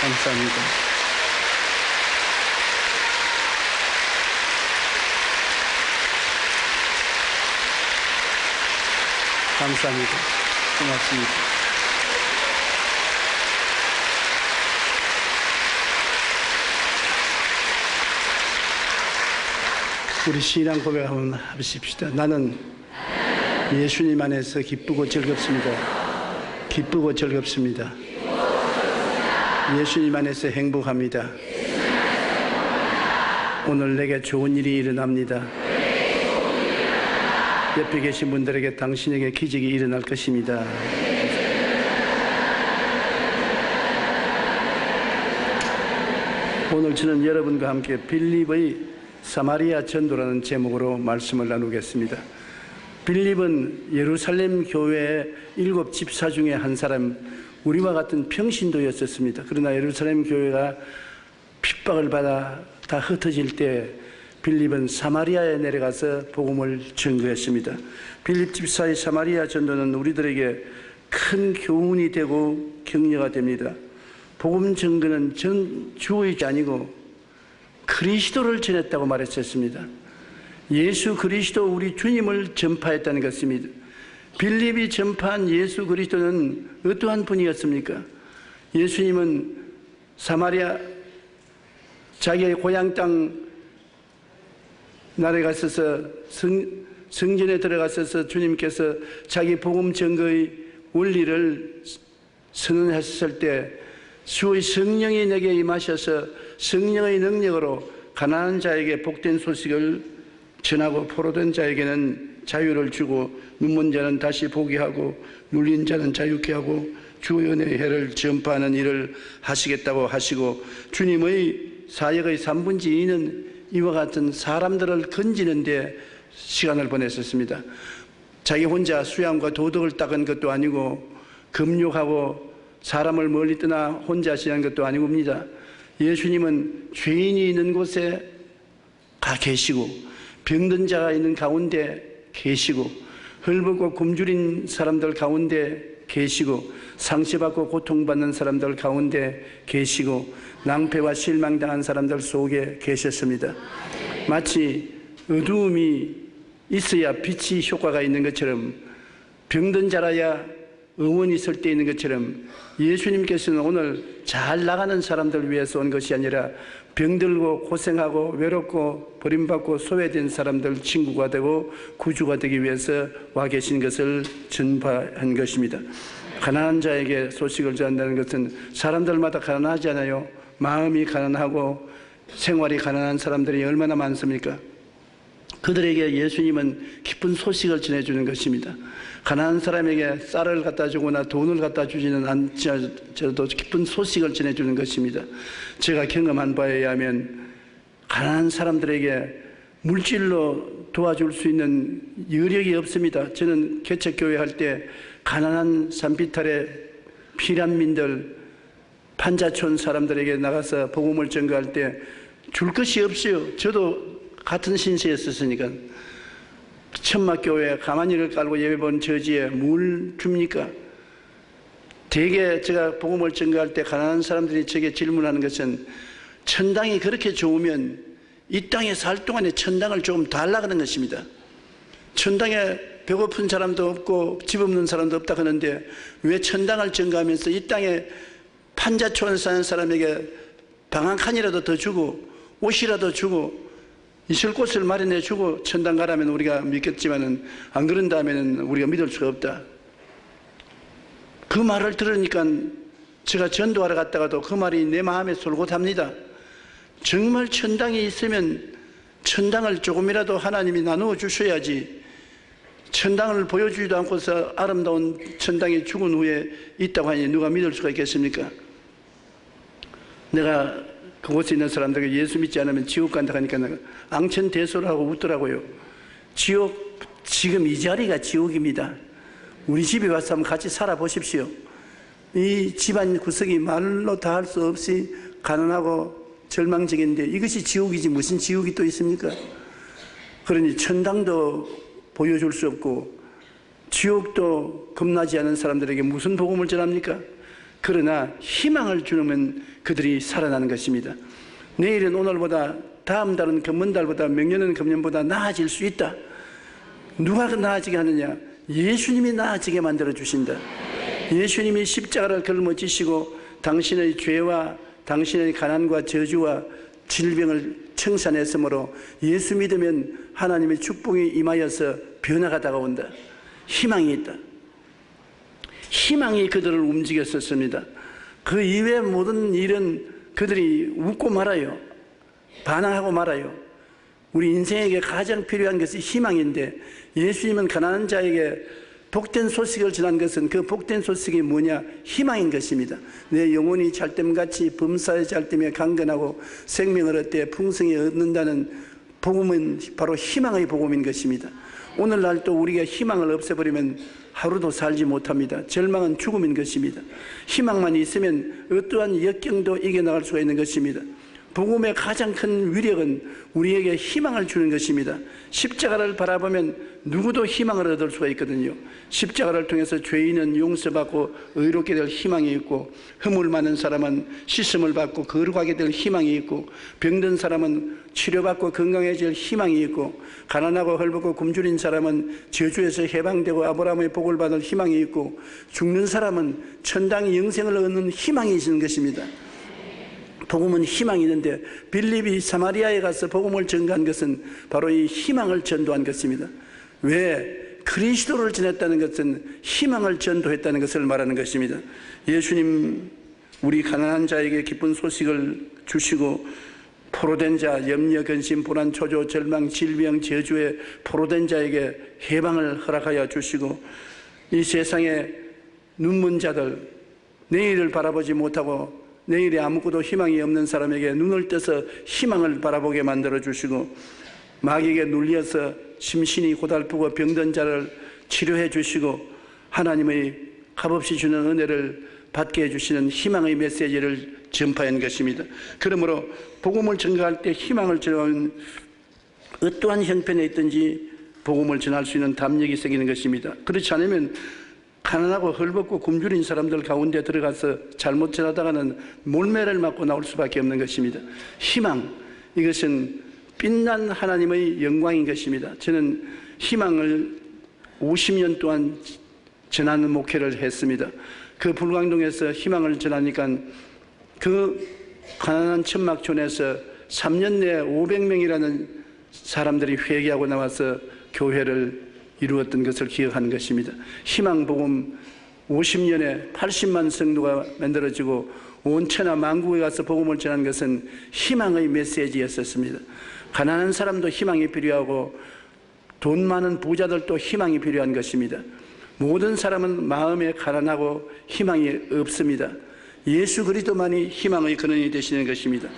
감사합니다. 감사합니다. 고맙습니다. 우리 신앙 고백 한번 하십시다. 나는 예수님 안에서 기쁘고 즐겁습니다. 기쁘고 즐겁습니다. 예수님 안에서 행복합니다. 오늘 내게 좋은 일이 일어납니다. 옆에 계신 분들에게 당신에게 기적이 일어날 것입니다. 오늘 저는 여러분과 함께 빌립의 사마리아 전도라는 제목으로 말씀을 나누겠습니다. 빌립은 예루살렘 교회의 7 집사 중에 한 사람, 우리와 같은 평신도였었습니다. 그러나 예루살렘 교회가 핍박을 받아 다 흩어질 때 빌립은 사마리아에 내려가서 복음을 전거했습니다. 빌립 집사의 사마리아 전도는 우리들에게 큰 교훈이 되고 격려가 됩니다. 복음 전거는 주의 아니고 그리스도를 전했다고 말했었습니다. 예수 그리스도 우리 주님을 전파했다는 것입니다. 빌립이 전파한 예수 그리스도는 어떠한 분이었습니까? 예수님은 사마리아 자기의 고향 땅 나라에 가셔서 성전에 들어가셔서 주님께서 자기 복음 전거의 원리를 선언하셨을 때 주의 성령이 내게 임하셔서 성령의 능력으로 가난한 자에게 복된 소식을 전하고 포로된 자에게는 자유를 주고 눈먼 자는 다시 보게 하고 눌린 자는 자유케 하고 주의 은혜의 해를 전파하는 일을 하시겠다고 하시고 주님의 사역의 3분의 2는 이와 같은 사람들을 건지는 데 시간을 보냈었습니다. 자기 혼자 수양과 도덕을 닦은 것도 아니고 금욕하고 사람을 멀리 떠나 혼자 지낸 것도 아니고입니다. 예수님은 죄인이 있는 곳에 가 계시고 병든 자가 있는 가운데 계시고 헐벗고 굶주린 사람들 가운데 계시고 상처받고 고통받는 사람들 가운데 계시고 낭패와 실망당한 사람들 속에 계셨습니다. 마치 어두움이 있어야 빛이 효과가 있는 것처럼 병든 자라야 응원이 있을 때 있는 것처럼 예수님께서는 오늘 잘 나가는 사람들을 위해서 온 것이 아니라 병들고 고생하고 외롭고 버림받고 소외된 사람들 친구가 되고 구주가 되기 위해서 와 계신 것을 전파한 것입니다. 가난한 자에게 소식을 전한다는 것은 사람들마다 가난하지 않아요. 마음이 가난하고 생활이 가난한 사람들이 얼마나 많습니까? 그들에게 예수님은 기쁜 소식을 전해주는 것입니다. 가난한 사람에게 쌀을 갖다 주거나 돈을 갖다 주지는 않더라도 기쁜 소식을 전해주는 것입니다. 제가 경험한 바에 의하면 가난한 사람들에게 물질로 도와줄 수 있는 여력이 없습니다. 저는 개척교회 할 때 가난한 산비탈의 피란민들 판자촌 사람들에게 나가서 복음을 전거할 때 줄 것이 없어요. 저도 같은 신세였었으니까. 천막교회 가만히를 깔고 예배본 저지에 뭘 줍니까? 대개 제가 복음을 전거할 때 가난한 사람들이 저에게 질문하는 것은 천당이 그렇게 좋으면 이 땅에 살 동안에 천당을 조금 달라 그러는 것입니다. 천당에 배고픈 사람도 없고 집 없는 사람도 없다 하는데 왜 천당을 전거하면서 이 땅에 판자촌에 사는 사람에게 방 한 칸이라도 더 주고 옷이라도 주고 있을 곳을 마련해 주고 천당 가라면 우리가 믿겠지만은 안 그런다면은 우리가 믿을 수가 없다. 그 말을 들으니까 제가 전도하러 갔다가도 그 말이 내 마음에 솔깃합니다. 정말 천당이 있으면 천당을 조금이라도 하나님이 나누어 주셔야지 천당을 보여주지도 않고서 아름다운 천당이 죽은 후에 있다고 하니 누가 믿을 수가 있겠습니까? 내가 그곳에 있는 사람들에게 예수 믿지 않으면 지옥 간다 하니까 앙천대소를 하고 웃더라고요. 지옥, 지금 이 자리가 지옥입니다. 우리 집에 와서 한번 같이 살아보십시오. 이 집안 구석이 말로 다 할 수 없이 가난하고 절망적인데 이것이 지옥이지 무슨 지옥이 또 있습니까? 그러니 천당도 보여줄 수 없고 지옥도 겁나지 않은 사람들에게 무슨 복음을 전합니까? 그러나 희망을 주면 그들이 살아나는 것입니다. 내일은 오늘보다, 다음 달은 금번 달보다, 명년은 금년보다 나아질 수 있다. 누가 나아지게 하느냐? 예수님이 나아지게 만들어 주신다. 예수님이 십자가를 짊어지시고 당신의 죄와 당신의 가난과 저주와 질병을 청산했으므로 예수 믿으면 하나님의 축복이 임하여서 변화가 다가온다. 희망이 있다. 희망이 그들을 움직였었습니다. 그 이외의 모든 일은 그들이 웃고 말아요. 반항하고 말아요. 우리 인생에게 가장 필요한 것이 희망인데, 예수님은 가난한 자에게 복된 소식을 전한 것은 그 복된 소식이 뭐냐? 희망인 것입니다. 내 영혼이 잘됨같이 범사에 잘되며 강건하고 생명을 얻되 풍성히 얻는다는 복음은 바로 희망의 복음인 것입니다. 오늘날 또 우리가 희망을 없애버리면 하루도 살지 못합니다. 절망은 죽음인 것입니다. 희망만 있으면 어떠한 역경도 이겨나갈 수가 있는 것입니다. 복음의 가장 큰 위력은 우리에게 희망을 주는 것입니다. 십자가를 바라보면 누구도 희망을 얻을 수가 있거든요. 십자가를 통해서 죄인은 용서받고 의롭게 될 희망이 있고, 허물 많은 사람은 씻음을 받고 거룩하게 될 희망이 있고, 병든 사람은 치료받고 건강해질 희망이 있고, 가난하고 헐벗고 굶주린 사람은 저주에서 해방되고 아브라함의 복을 받을 희망이 있고, 죽는 사람은 천당 영생을 얻는 희망이 있는 것입니다. 복음은 희망이 있는데, 빌립이 사마리아에 가서 복음을 전가한 것은 바로 이 희망을 전도한 것입니다. 왜? 그리스도를 전했다는 것은 희망을 전도했다는 것을 말하는 것입니다. 예수님, 우리 가난한 자에게 기쁜 소식을 주시고, 포로된 자, 염려, 근심, 불안, 초조, 절망, 질병, 저주에 포로된 자에게 해방을 허락하여 주시고, 이 세상에 눈먼 자들, 내일을 바라보지 못하고 내일에 아무것도 희망이 없는 사람에게 눈을 떠서 희망을 바라보게 만들어 주시고, 마귀에게 눌려서 심신이 고달프고 병든 자를 치료해 주시고, 하나님의 값없이 주는 은혜를 받게 해주시는 희망의 메시지를 전파한 것입니다. 그러므로 복음을 전가할 때 희망을 전하는, 어떠한 형편에 있든지 복음을 전할 수 있는 담력이 생기는 것입니다. 그렇지 않으면 가난하고 헐벗고 굶주린 사람들 가운데 들어가서 잘못 전하다가는 몰매를 맞고 나올 수밖에 없는 것입니다. 희망, 이것은 빛난 하나님의 영광인 것입니다. 저는 희망을 50년 동안 전하는 목회를 했습니다. 그 불광동에서 희망을 전하니까 그 가난한 천막촌에서 3년 내에 500명이라는 사람들이 회개하고 나와서 교회를 이루었던 것을 기억하는 것입니다. 희망복음 50년에 80만 성도가 만들어지고 온 천하 만국에 가서 복음을 전한 것은 희망의 메시지였었습니다. 가난한 사람도 희망이 필요하고 돈 많은 부자들도 희망이 필요한 것입니다. 모든 사람은 마음에 가난하고 희망이 없습니다. 예수 그리스도만이 희망의 근원이 되시는 것입니다.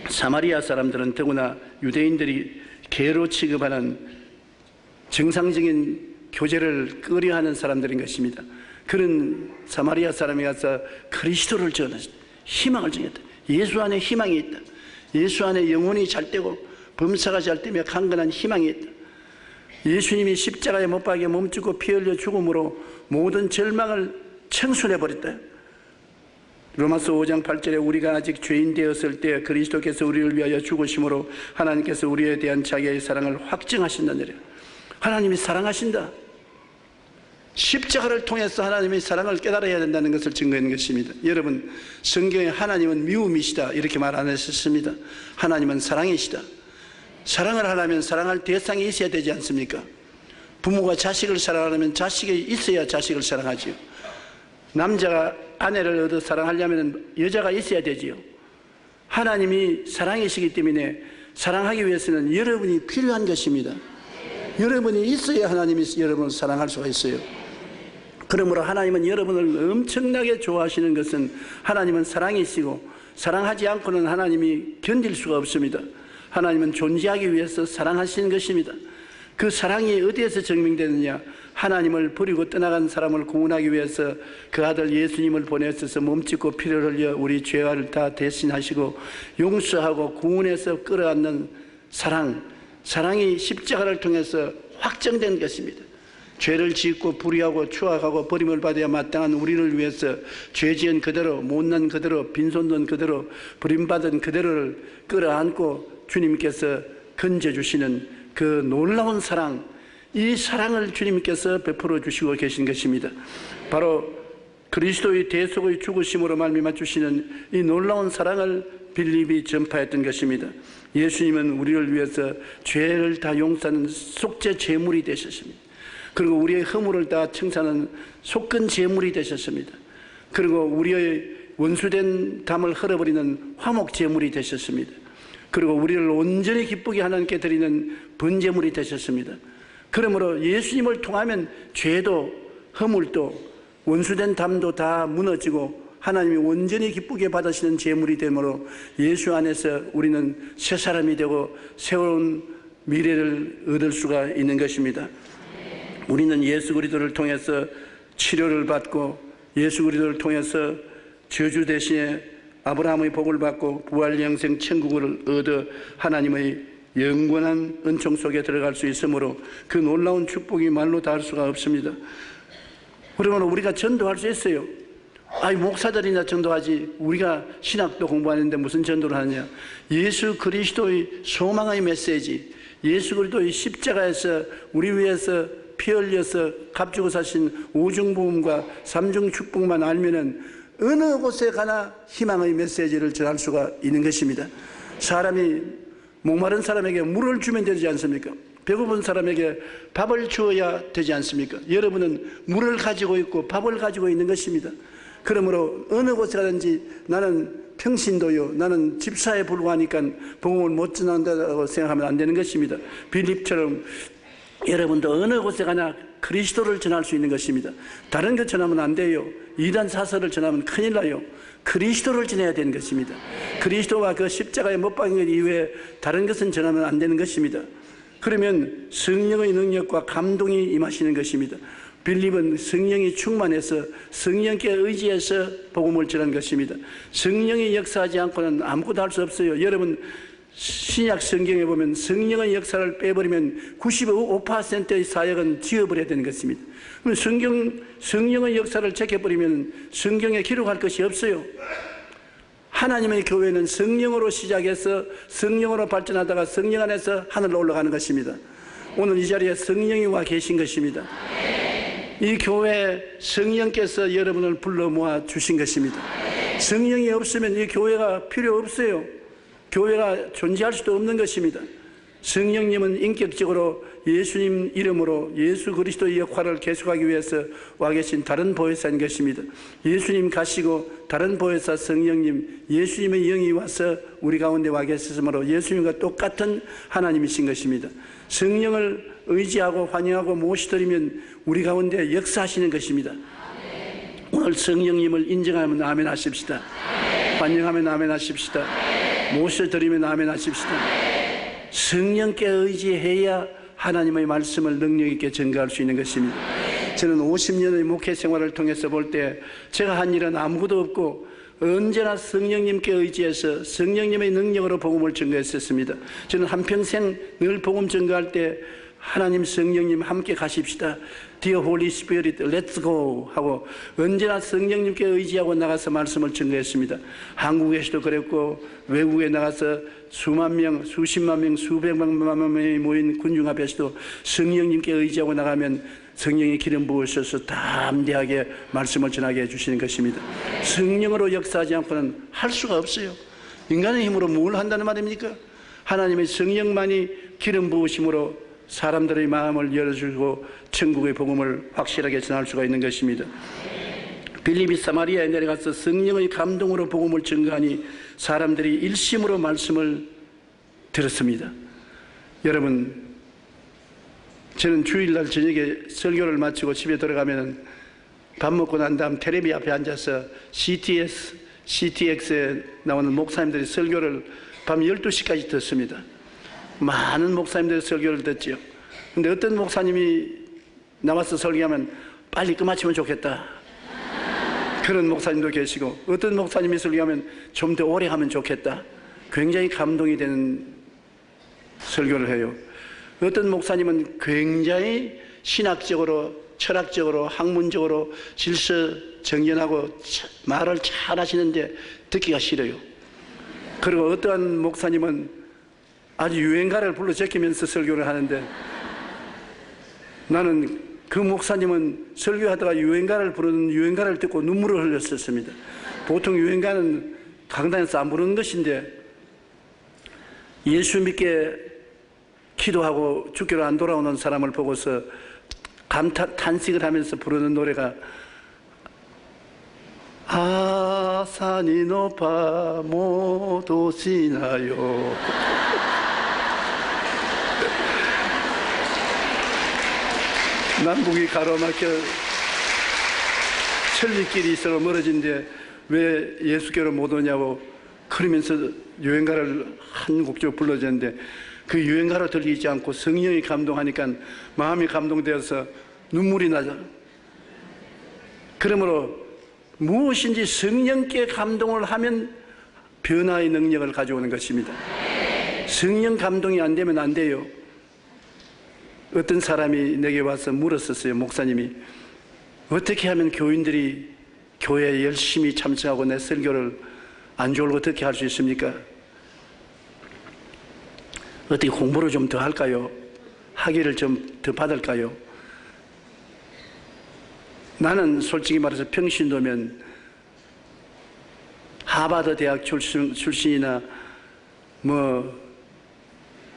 사마리아 사람들은 더구나 유대인들이 개로 취급하는 정상적인 교제를 꺼려하는 사람들인 것입니다. 그런 사마리아 사람이 가서 그리스도를 전했다. 희망을 전했다. 예수 안에 희망이 있다. 예수 안에 영혼이 잘되고 범사가 잘되며 강건한 희망이 있다. 예수님이 십자가에 못 박혀 몸죽고 피 흘려 죽음으로 모든 절망을 청순해버렸다. 로마서 5장 8절에 우리가 아직 죄인 되었을 때 그리스도께서 우리를 위하여 죽으심으로 하나님께서 우리에 대한 자기의 사랑을 확증하신다느라. 하나님이 사랑하신다. 십자가를 통해서 하나님의 사랑을 깨달아야 된다는 것을 증거하는 것입니다. 여러분, 성경에 하나님은 미움이시다 이렇게 말 안 하셨습니다. 하나님은 사랑이시다. 사랑을 하려면 사랑할 대상이 있어야 되지 않습니까? 부모가 자식을 사랑하려면 자식이 있어야 자식을 사랑하지요. 남자가 아내를 얻어 사랑하려면 여자가 있어야 되지요. 하나님이 사랑이시기 때문에 사랑하기 위해서는 여러분이 필요한 것입니다. 여러분이 있어야 하나님이 여러분을 사랑할 수가 있어요. 그러므로 하나님은 여러분을 엄청나게 좋아하시는 것은 하나님은 사랑이시고, 사랑하지 않고는 하나님이 견딜 수가 없습니다. 하나님은 존재하기 위해서 사랑하시는 것입니다. 그 사랑이 어디에서 증명되느냐? 하나님을 버리고 떠나간 사람을 구원하기 위해서 그 아들 예수님을 보내셔서 몸짓고 피를 흘려 우리 죄를 다 대신하시고 용서하고 구원해서 끌어안는 사랑, 사랑이 십자가를 통해서 확정된 것입니다. 죄를 짓고 불의하고 추악하고 버림을 받아야 마땅한 우리를 위해서 죄 지은 그대로, 못난 그대로, 빈손든 그대로, 버림받은 그대로를 끌어안고 주님께서 건져주시는 그 놀라운 사랑, 이 사랑을 주님께서 베풀어 주시고 계신 것입니다. 바로 그리스도의 대속의 죽으심으로 말미암아 주시는 이 놀라운 사랑을 빌립이 전파했던 것입니다. 예수님은 우리를 위해서 죄를 다 용서하는 속죄 제물이 되셨습니다. 그리고 우리의 허물을 다 청산하는 속건 제물이 되셨습니다. 그리고 우리의 원수된 담을 헐어버리는 화목 제물이 되셨습니다. 그리고 우리를 온전히 기쁘게 하나님께 드리는 번제물이 되셨습니다. 그러므로 예수님을 통하면 죄도 허물도 원수된 담도 다 무너지고 하나님이 온전히 기쁘게 받으시는 제물이 되므로 예수 안에서 우리는 새 사람이 되고 새로운 미래를 얻을 수가 있는 것입니다. 우리는 예수 그리스도를 통해서 치료를 받고 예수 그리스도를 통해서 저주 대신에 아브라함의 복을 받고 부활 영생 천국을 얻어 하나님의 영원한 은총 속에 들어갈 수 있으므로 그 놀라운 축복이 말로 닿을 수가 없습니다. 그러면 우리가 전도할 수 있어요. 아이, 목사들이나 전도하지 우리가 신학도 공부하는데 무슨 전도를 하느냐. 예수 그리스도의 소망의 메시지, 예수 그리스도의 십자가에서 우리 위해서 피 흘려서 값주고 사신 오중부음과 삼중 축복만 알면은 어느 곳에 가나 희망의 메시지를 전할 수가 있는 것입니다. 사람이 목마른 사람에게 물을 주면 되지 않습니까? 배고픈 사람에게 밥을 주어야 되지 않습니까? 여러분은 물을 가지고 있고 밥을 가지고 있는 것입니다. 그러므로 어느 곳에 가든지 나는 평신도요, 나는 집사에 불과하니까 복음을 못 전한다고 생각하면 안 되는 것입니다. 빌립처럼 여러분도 어느 곳에 가나 그리스도를 전할 수 있는 것입니다. 다른 것 전하면 안 돼요. 이단 사설을 전하면 큰일 나요. 그리스도를 전해야 되는 것입니다. 그리스도와 그 십자가의 못 박힌 것 이외에 다른 것은 전하면 안 되는 것입니다. 그러면 성령의 능력과 감동이 임하시는 것입니다. 빌립은 성령이 충만해서 성령께 의지해서 복음을 전한 것입니다. 성령이 역사하지 않고는 아무것도 할 수 없어요. 여러분, 신약 성경에 보면 성령의 역사를 빼버리면 95%의 사역은 지워버려야 되는 것입니다. 그럼 성령의 역사를 제껴버리면 성경에 기록할 것이 없어요. 하나님의 교회는 성령으로 시작해서 성령으로 발전하다가 성령 안에서 하늘로 올라가는 것입니다. 오늘 이 자리에 성령이 와 계신 것입니다. 이 교회에 성령께서 여러분을 불러 모아 주신 것입니다. 성령이 없으면 이 교회가 필요 없어요. 교회가 존재할 수도 없는 것입니다. 성령님은 인격적으로 예수님 이름으로 예수 그리스도의 역할을 계속하기 위해서 와 계신 다른 보혜사인 것입니다. 예수님 가시고 다른 보혜사 성령님, 예수님의 영이 와서 우리 가운데 와 계셨으므로 예수님과 똑같은 하나님이신 것입니다. 성령을 의지하고 환영하고 모시드리면 우리 가운데 역사하시는 것입니다. 오늘 성령님을 인정하면 아멘 하십시다. 환영하면 아멘 하십시다. 모셔드리면 아멘 하십시다. 성령께 의지해야 하나님의 말씀을 능력 있게 전가할 수 있는 것입니다. 저는 50년의 목회 생활을 통해서 볼 때 제가 한 일은 아무것도 없고 언제나 성령님께 의지해서 성령님의 능력으로 복음을 전가했었습니다. 저는 한평생 늘 복음 전가할 때 하나님 성령님 함께 가십시다. Dear Holy Spirit, let's go 하고 언제나 성령님께 의지하고 나가서 말씀을 전가했습니다. 한국에서도 그랬고 외국에 나가서 수만 명, 수십만 명, 수백만 명이 모인 군중 앞에서도 성령님께 의지하고 나가면 성령의 기름 부으셔서 담대하게 말씀을 전하게 해주시는 것입니다. 성령으로 역사하지 않고는 할 수가 없어요. 인간의 힘으로 뭘 한다는 말입니까? 하나님의 성령만이 기름 부으심으로 사람들의 마음을 열어주고 천국의 복음을 확실하게 전할 수가 있는 것입니다. 빌립이 사마리아에 내려가서 성령의 감동으로 복음을 전가하니 사람들이 일심으로 말씀을 들었습니다. 여러분, 저는 주일날 저녁에 설교를 마치고 집에 들어가면 밥 먹고 난 다음 텔레비 앞에 앉아서 CTX에 나오는 목사님들이 설교를 밤 12시까지 듣습니다. 많은 목사님들의 설교를 듣죠. 근데 어떤 목사님이 나와서 설교하면 빨리 끝마치면 좋겠다, 그런 목사님도 계시고, 어떤 목사님이 설교하면 좀 더 오래 하면 좋겠다, 굉장히 감동이 되는 설교를 해요. 어떤 목사님은 굉장히 신학적으로, 철학적으로, 학문적으로 질서 정연하고 말을 잘 하시는데 듣기가 싫어요. 그리고 어떠한 목사님은 아주 유행가를 불러 제끼면서 설교를 하는데, 나는 그 목사님은 설교하다가 유행가를 부르는 유행가를 듣고 눈물을 흘렸었습니다. 보통 유행가는 강단에서 안 부르는 것인데, 예수 믿게 기도하고 주께로 안 돌아오는 사람을 보고서 탄식을 하면서 부르는 노래가 산이 높아 못 오시나요. 남북이 가로막혀 천리길이 서로 멀어진데 왜 예수께로 못 오냐고 그러면서 유행가를 한 곡조 불러줬는데, 그 유행가로 들리지 않고 성령이 감동하니까 마음이 감동되어서 눈물이 나죠. 그러므로 무엇인지 성령께 감동을 하면 변화의 능력을 가져오는 것입니다. 성령 감동이 안 되면 안 돼요. 어떤 사람이 내게 와서 물었었어요. 목사님이 어떻게 하면 교인들이 교회에 열심히 참석하고 내 설교를 안 졸고 어떻게 할 수 있습니까? 어떻게 공부를 좀 더 할까요? 학위를 좀 더 받을까요? 나는 솔직히 말해서 평신도면 하버드 대학 출신이나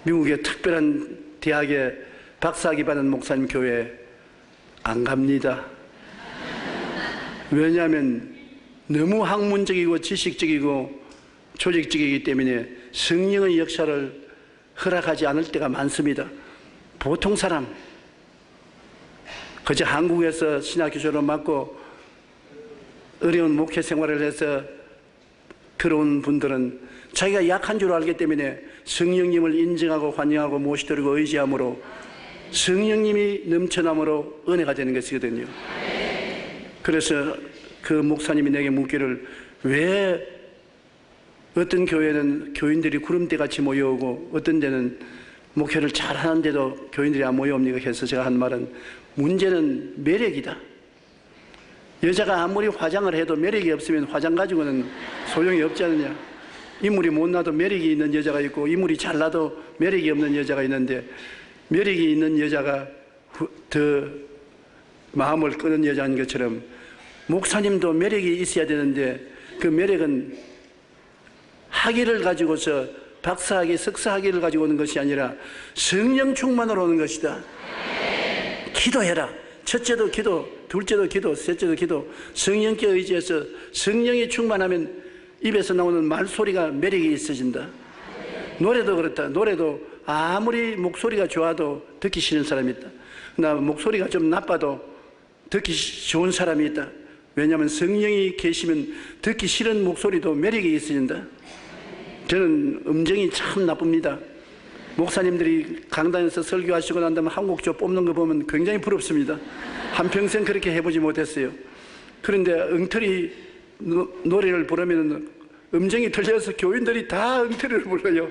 미국의 특별한 대학에 박사학위 받은 목사님 교회 안 갑니다. 왜냐하면 너무 학문적이고 지식적이고 조직적이기 때문에 성령의 역사를 허락하지 않을 때가 많습니다. 보통 사람, 그저 한국에서 신학교 졸업 맞고 어려운 목회 생활을 해서 들어온 분들은 자기가 약한 줄 알기 때문에 성령님을 인정하고 환영하고 모시도록 의지함으로 성령님이 넘쳐남으로 은혜가 되는 것이거든요. 그래서 그 목사님이 내게 묻기를, 왜 어떤 교회는 교인들이 구름대같이 모여오고 어떤 데는 목회를 잘 하는데도 교인들이 안 모여옵니까? 해서 제가 한 말은, 문제는 매력이다. 여자가 아무리 화장을 해도 매력이 없으면 화장 가지고는 소용이 없지 않느냐. 인물이 못나도 매력이 있는 여자가 있고 인물이 잘나도 매력이 없는 여자가 있는데, 매력이 있는 여자가 더 마음을 끄는 여자인 것처럼 목사님도 매력이 있어야 되는데, 그 매력은 학위를 가지고서 박사학위, 석사학위를 가지고 오는 것이 아니라 성령 충만으로 오는 것이다. 기도해라. 첫째도 기도, 둘째도 기도, 셋째도 기도. 성령께 의지해서 성령이 충만하면 입에서 나오는 말소리가 매력이 있어진다. 노래도 그렇다. 노래도 아무리 목소리가 좋아도 듣기 싫은 사람이 있다. 나 목소리가 좀 나빠도 듣기 좋은 사람이 있다. 왜냐하면 성령이 계시면 듣기 싫은 목소리도 매력이 있어진다. 저는 음정이 참 나쁩니다. 목사님들이 강단에서 설교하시고 난 다음에 한 곡조 뽑는 거 보면 굉장히 부럽습니다. 한평생 그렇게 해보지 못했어요. 그런데 엉터리 노래를 부르면 음정이 틀려서 교인들이 다 엉터리를 불러요.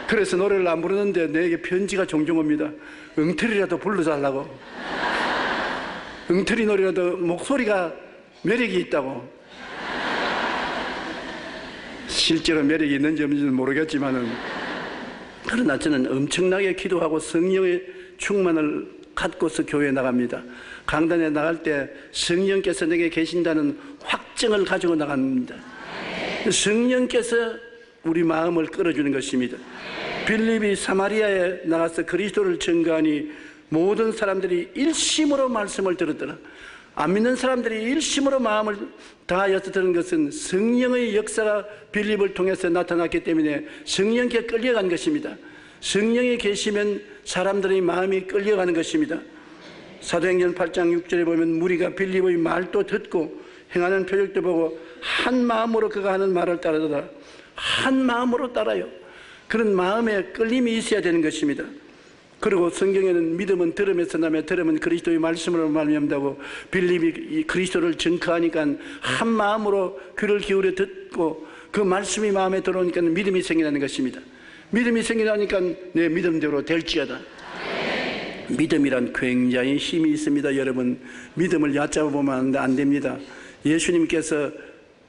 그래서 노래를 안 부르는데 내게 편지가 종종 옵니다. 엉터리라도 불러달라고. 엉터리 노래라도 목소리가 매력이 있다고. 실제로 매력이 있는지 없는지는 모르겠지만은, 그러나 저는 엄청나게 기도하고 성령의 충만을 갖고서 교회에 나갑니다. 강단에 나갈 때 성령께서 내게 계신다는 확정을 가지고 나갑니다. 성령께서 우리 마음을 끌어주는 것입니다. 빌립이 사마리아에 나가서 그리스도를 증거하니 모든 사람들이 일심으로 말씀을 들었더라. 안 믿는 사람들이 일심으로 마음을 다하여서 들은 것은 성령의 역사가 빌립을 통해서 나타났기 때문에 성령께 끌려간 것입니다. 성령이 계시면 사람들의 마음이 끌려가는 것입니다. 사도행전 8장 6절에 보면 무리가 빌립의 말도 듣고 행하는 표적도 보고 한 마음으로 그가 하는 말을 따르더라. 한 마음으로 따라요. 그런 마음에 끌림이 있어야 되는 것입니다. 그리고 성경에는 믿음은 들음에서 나며 들음은 그리스도의 말씀으로 말미암다고, 빌립이 그리스도를 증거하니까 한 마음으로 귀를 기울여 듣고 그 말씀이 마음에 들어오니까 믿음이 생기는 것입니다. 믿음이 생기니까 내 믿음대로 될지어다. 믿음이란 굉장히 힘이 있습니다. 여러분, 믿음을 얕잡아 보면 안 됩니다. 예수님께서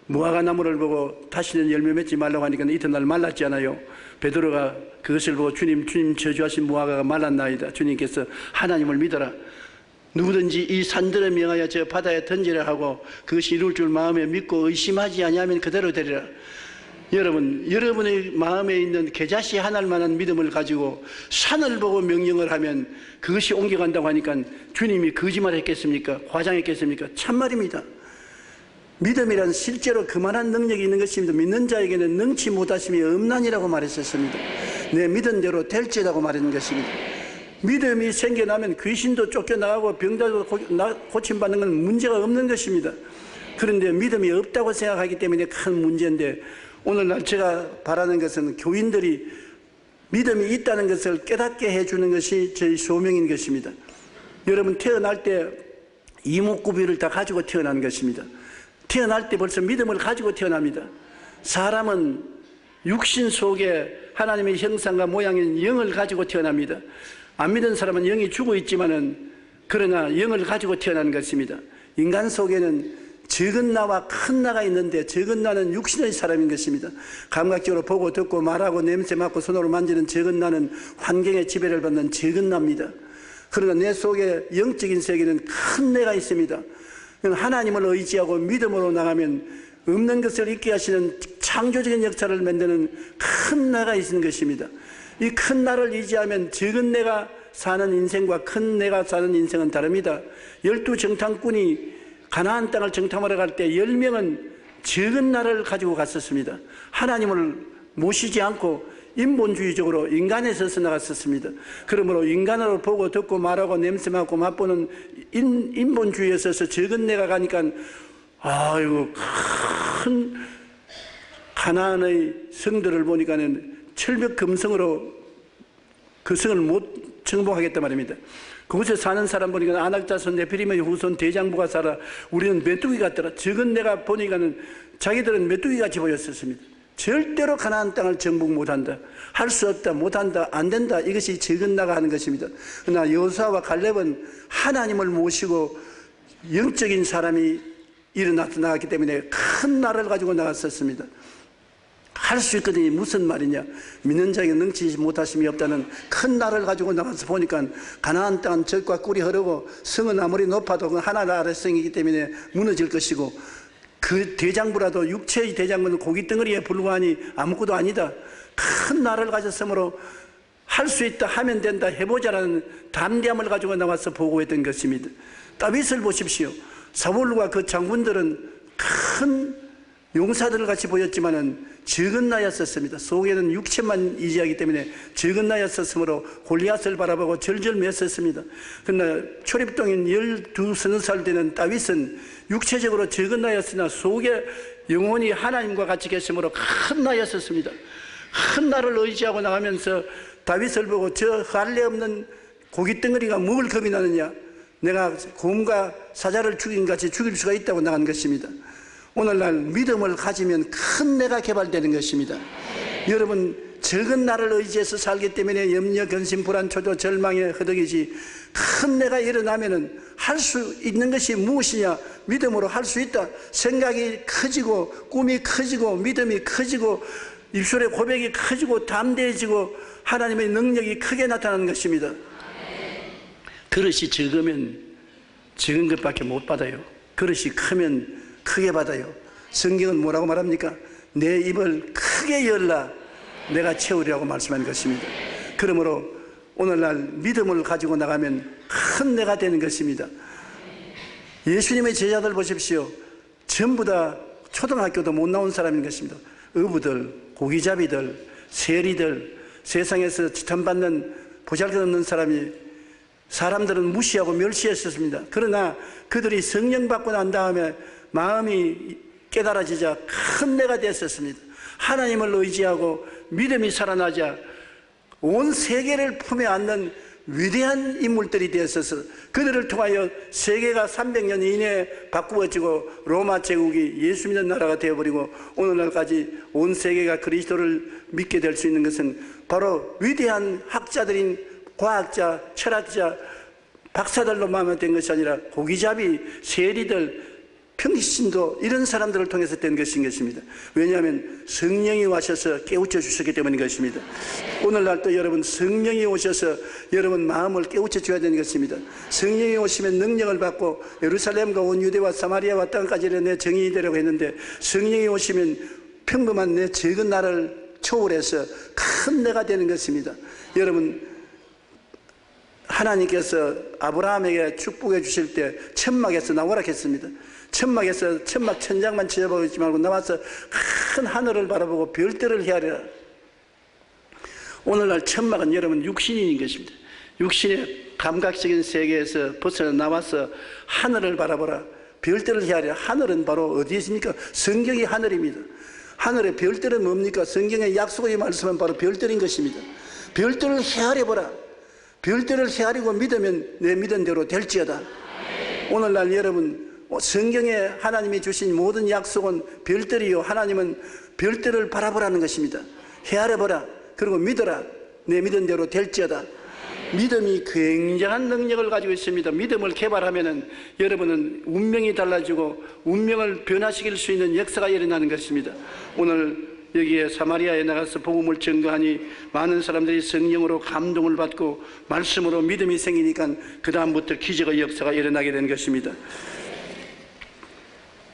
무화과나무를 보고 다시는 열매 맺지 말라고 하니까 이튿날 말랐잖아요. 베드로가 그것을 보고 주님 저주하신 무화과가 말랐나이다. 주님께서 하나님을 믿어라. 누구든지 이 산들을 명하여 저 바다에 던지라 하고 그것이 이룰 줄 마음에 믿고 의심하지 아니하면 그대로 되리라. 여러분, 여러분의 마음에 있는 겨자씨 하나만한 믿음을 가지고 산을 보고 명령을 하면 그것이 옮겨간다고 하니까 주님이 거짓말했겠습니까? 과장했겠습니까? 참말입니다. 믿음이란 실제로 그만한 능력이 있는 것입니다. 믿는 자에게는 능치 못하심이 없나니라고 말했었습니다. 내 믿은 대로 될지라고 말하는 것입니다. 믿음이 생겨나면 귀신도 쫓겨나가고 병자도 고침받는 건 문제가 없는 것입니다. 그런데 믿음이 없다고 생각하기 때문에 큰 문제인데, 오늘날 제가 바라는 것은 교인들이 믿음이 있다는 것을 깨닫게 해주는 것이 저희 소명인 것입니다. 여러분, 태어날 때 이목구비를 다 가지고 태어난 것입니다. 태어날 때 벌써 믿음을 가지고 태어납니다. 사람은 육신 속에 하나님의 형상과 모양인 영을 가지고 태어납니다. 안 믿은 사람은 영이 죽어 있지만은 그러나 영을 가지고 태어난 것입니다. 인간 속에는 적은 나와 큰 나가 있는데 적은 나는 육신의 사람인 것입니다. 감각적으로 보고 듣고 말하고 냄새 맡고 손으로 만지는 적은 나는 환경의 지배를 받는 적은 나입니다. 그러나 내 속에 영적인 세계는 큰 내가 있습니다. 하나님을 의지하고 믿음으로 나가면 없는 것을 있게 하시는 창조적인 역사를 만드는 큰 나가 있는 것입니다. 이 큰 나를 의지하면 적은 내가 사는 인생과 큰 내가 사는 인생은 다릅니다. 12정탐꾼이 가나안 땅을 정탐하러 갈 때 10명은 적은 나를 가지고 갔었습니다. 하나님을 모시지 않고 인본주의적으로 인간에 서서 나갔었습니다. 그러므로 인간으로 보고 듣고 말하고 냄새 맡고 맛보는 인본주의에 서서 적은 내가 가니까 아이고, 큰 가나안의 성들을 보니까는 철벽 금성으로 그 성을 못 정복하겠단 말입니다. 그곳에 사는 사람 보니까 아낙자손 네피림의 후손 대장부가 살아 우리는 메뚜기 같더라. 적은 내가 보니까는 자기들은 메뚜기 같이 보였었습니다. 절대로 가나안 땅을 정복 못한다. 할 수 없다. 못한다. 안 된다. 이것이 적은 나가 하는 것입니다. 그러나 여호수아와 갈렙은 하나님을 모시고 영적인 사람이 일어나서 나갔기 때문에 큰 나를 가지고 나갔었습니다. 할 수 있거든요. 무슨 말이냐? 믿는 자에게 능치지 못하심이 없다는 큰 나를 가지고 나가서 보니까 가나안 땅은 젖과 꿀이 흐르고 성은 아무리 높아도 그 하나 아래 성이기 때문에 무너질 것이고, 그 대장부라도 육체의 대장부는 고깃덩어리에 불과하니 아무것도 아니다. 큰 나를 가졌으므로 할 수 있다, 하면 된다, 해보자라는 담대함을 가지고 나와서 보고했던 것입니다. 다윗을 보십시오. 사울과 그 장군들은 큰 용사들을 같이 보였지만은 적은 나였었습니다. 속에는 육체만 의지하기 때문에 적은 나였었으므로 골리앗을 바라보고 절절 맸었습니다. 그러나 초립동인 12-13살 되는 다윗은 육체적으로 적은 나였으나 속에 영혼이 하나님과 같이 계심으로 큰 나였었습니다. 큰 나를 의지하고 나가면서 다윗을 보고 저 할례 없는 고깃덩어리가 뭘 겁이 나느냐, 내가 곰과 사자를 죽인 같이 죽일 수가 있다고 나간 것입니다. 오늘날 믿음을 가지면 큰 내가 개발되는 것입니다. 여러분, 적은 나를 의지해서 살기 때문에 염려, 근심, 불안, 초조, 절망에 허덕이지, 큰 내가 일어나면은 할 수 있는 것이 무엇이냐? 믿음으로 할 수 있다. 생각이 커지고 꿈이 커지고 믿음이 커지고 입술의 고백이 커지고 담대해지고 하나님의 능력이 크게 나타나는 것입니다. 그릇이 적으면 적은 것밖에 못 받아요. 그릇이 크면 크게 받아요. 성경은 뭐라고 말합니까? 내 입을 크게 열라 내가 채우리라고 말씀한 것입니다. 그러므로 오늘날 믿음을 가지고 나가면 큰 내가 되는 것입니다. 예수님의 제자들 보십시오. 전부 다 초등학교도 못 나온 사람인 것입니다. 어부들, 고기잡이들, 세리들, 세상에서 지탄받는 보잘것없는 사람들은 무시하고 멸시했었습니다. 그러나 그들이 성령 받고 난 다음에 마음이 깨달아지자 큰 내가 됐었습니다. 하나님을 의지하고 믿음이 살아나자 온 세계를 품에 안는 위대한 인물들이 되었어서 그들을 통하여 세계가 300년 이내에 바꾸어지고 로마 제국이 예수 믿는 나라가 되어버리고 오늘날까지 온 세계가 그리스도를 믿게 될 수 있는 것은 바로 위대한 학자들인 과학자, 철학자, 박사들로만 된 것이 아니라 고기잡이, 세리들, 평신도 이런 사람들을 통해서 된 것인 것입니다. 왜냐하면 성령이 와셔서 깨우쳐 주셨기 때문인 것입니다. 오늘날 또 여러분 성령이 오셔서 여러분 마음을 깨우쳐 줘야 되는 것입니다. 성령이 오시면 능력을 받고 예루살렘과 온 유대와 사마리아와 땅까지 내 정인이 되려고 했는데 성령이 오시면 평범한 내 적은 나를 초월해서 큰 내가 되는 것입니다. 여러분 하나님께서 아브라함에게 축복해 주실 때 천막에서 나오라 했습니다. 천막에서 천막 천장만 쳐다보지 말고 나와서 큰 하늘을 바라보고 별들을 헤아려라. 오늘날 천막은 여러분 육신인 것입니다. 육신의 감각적인 세계에서 벗어나 나와서 하늘을 바라보라. 별들을 헤아려라. 하늘은 바로 어디에 있습니까? 성경이 하늘입니다. 하늘의 별들은 뭡니까? 성경의 약속의 말씀은 바로 별들인 것입니다. 별들을 헤아려보라. 별들을 헤아리고 믿으면 내 믿은 대로 될지어다. 오늘날 여러분 성경에 하나님이 주신 모든 약속은 별들이요 하나님은 별들을 바라보라는 것입니다. 헤아려보라. 그리고 믿어라. 내 믿은 대로 될지어다. 믿음이 굉장한 능력을 가지고 있습니다. 믿음을 개발하면은 여러분은 운명이 달라지고 운명을 변화시킬 수 있는 역사가 일어나는 것입니다. 오늘 여기에 사마리아에 나가서 복음을 전거하니 많은 사람들이 성령으로 감동을 받고 말씀으로 믿음이 생기니까 그 다음부터 기적의 역사가 일어나게 된 것입니다.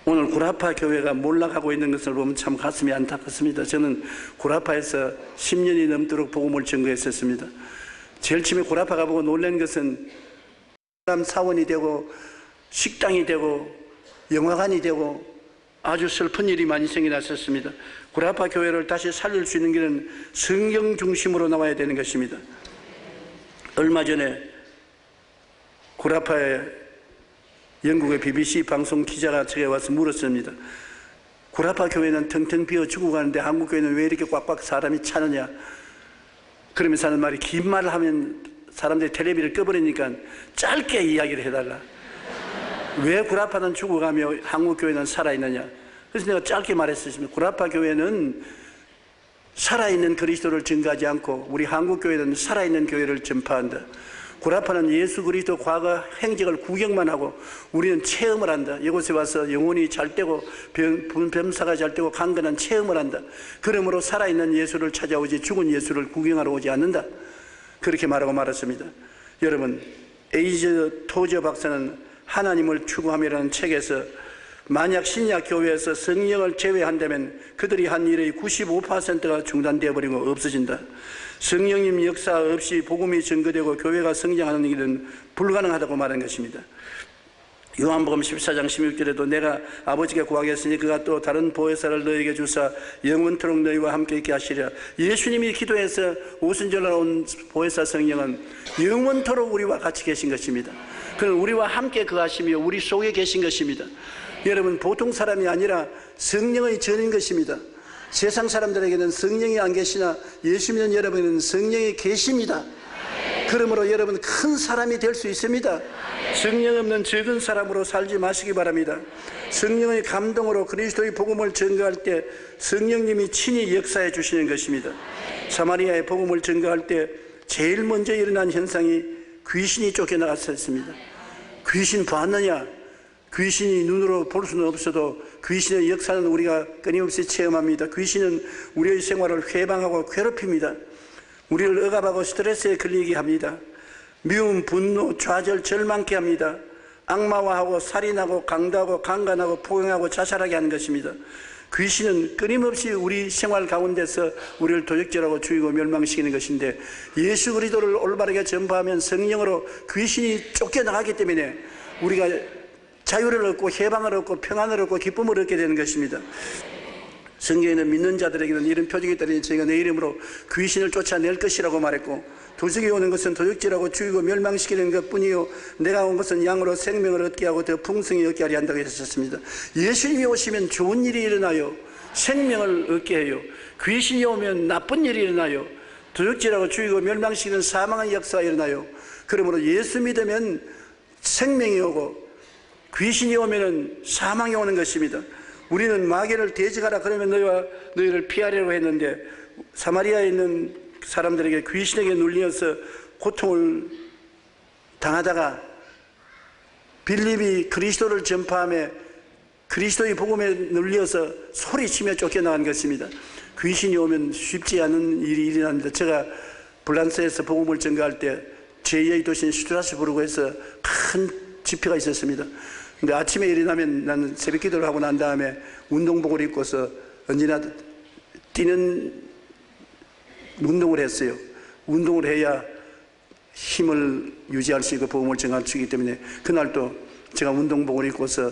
오늘 구라파 교회가 몰락하고 있는 것을 보면 참 가슴이 안타깝습니다. 저는 구라파에서 10년이 넘도록 복음을 전거했었습니다. 제일 처음에 구라파가 보고 놀란 것은 사람 사원이 되고 식당이 되고 영화관이 되고 아주 슬픈 일이 많이 생겨났었습니다. 구라파 교회를 다시 살릴 수 있는 길은 성경 중심으로 나와야 되는 것입니다. 얼마 전에 구라파에 영국의 BBC 방송 기자가 저에게 와서 물었습니다. 구라파 교회는 텅텅 비어 죽어가는데 한국 교회는 왜 이렇게 꽉꽉 사람이 차느냐. 그러면서 하는 말이 긴 말을 하면 사람들이 텔레비를 꺼버리니까 짧게 이야기를 해달라. 왜 구라파는 죽어가며 한국 교회는 살아있느냐. 그래서 내가 짧게 말했습니다. 구라파 교회는 살아있는 그리스도를 증거하지 않고 우리 한국 교회는 살아있는 교회를 전파한다. 구라파는 예수 그리스도 과거 행적을 구경만 하고 우리는 체험을 한다. 이곳에 와서 영혼이 잘 되고 범사가 잘 되고 강건한 체험을 한다. 그러므로 살아있는 예수를 찾아오지 죽은 예수를 구경하러 오지 않는다. 그렇게 말하고 말았습니다. 여러분 에이즈 토저 박사는 하나님을 추구함이라는 책에서 만약 신약 교회에서 성령을 제외한다면 그들이 한 일의 95%가 중단되어 버리고 없어진다. 성령님 역사 없이 복음이 증거되고 교회가 성장하는 일은 불가능하다고 말한 것입니다. 요한복음 14장 16절에도 내가 아버지께 구하겠으니 그가 또 다른 보혜사를 너에게 주사 영원토록 너희와 함께 있게 하시리라. 예수님이 기도해서 오순절날 온 보혜사 성령은 영원토록 우리와 같이 계신 것입니다. 그는 우리와 함께 거하시며 우리 속에 계신 것입니다. 여러분 보통 사람이 아니라 성령의 전인 것입니다. 세상 사람들에게는 성령이 안 계시나 예수 믿는 여러분은 성령이 계십니다. 그러므로 여러분 큰 사람이 될 수 있습니다. 성령 없는 적은 사람으로 살지 마시기 바랍니다. 성령의 감동으로 그리스도의 복음을 전거할 때 성령님이 친히 역사해 주시는 것입니다. 사마리아의 복음을 전거할 때 제일 먼저 일어난 현상이 귀신이 쫓겨나갔었습니다. 귀신 봤느냐? 귀신이 눈으로 볼 수는 없어도 귀신의 역사는 우리가 끊임없이 체험합니다. 귀신은 우리의 생활을 회방하고 괴롭힙니다. 우리를 억압하고 스트레스에 걸리게 합니다. 미움, 분노, 좌절, 절망케 합니다. 악마화하고 살인하고 강도하고 강간하고 폭행하고 자살하게 하는 것입니다. 귀신은 끊임없이 우리 생활 가운데서 우리를 도적질하고 죽이고 멸망시키는 것인데 예수 그리스도를 올바르게 전파하면 성령으로 귀신이 쫓겨나가기 때문에 우리가 자유를 얻고 해방을 얻고 평안을 얻고 기쁨을 얻게 되는 것입니다. 성경에는 믿는 자들에게는 이런 표적이 있다니 저희가 내 이름으로 귀신을 쫓아낼 것이라고 말했고 도적이 오는 것은 도적질하고 죽이고 멸망시키는 것뿐이요 내가 온 것은 양으로 생명을 얻게 하고 더 풍성히 얻게 하려 한다고 했었습니다. 예수님이 오시면 좋은 일이 일어나요. 생명을 얻게 해요. 귀신이 오면 나쁜 일이 일어나요. 도적질하고 죽이고 멸망시키는 사망의 역사가 일어나요. 그러므로 예수 믿으면 생명이 오고 귀신이 오면 사망이 오는 것입니다. 우리는 마귀를 대적하라 그러면 너희를 피하려고 했는데 사마리아에 있는 사람들에게 귀신에게 눌려서 고통을 당하다가 빌립이 그리스도를 전파하며 그리스도의 복음에 눌려서 소리치며 쫓겨나간 것입니다. 귀신이 오면 쉽지 않은 일이 일어납니다. 제가 불란스에서 복음을 전가할 때 제2의 도시인 슈트라스부르크에서 큰 집회가 있었습니다. 근데 아침에 일어나면 나는 새벽 기도를 하고 난 다음에 운동복을 입고서 언제나 뛰는 운동을 했어요. 운동을 해야 힘을 유지할 수 있고 복음을 전할 수 있기 때문에 그날도 제가 운동복을 입고서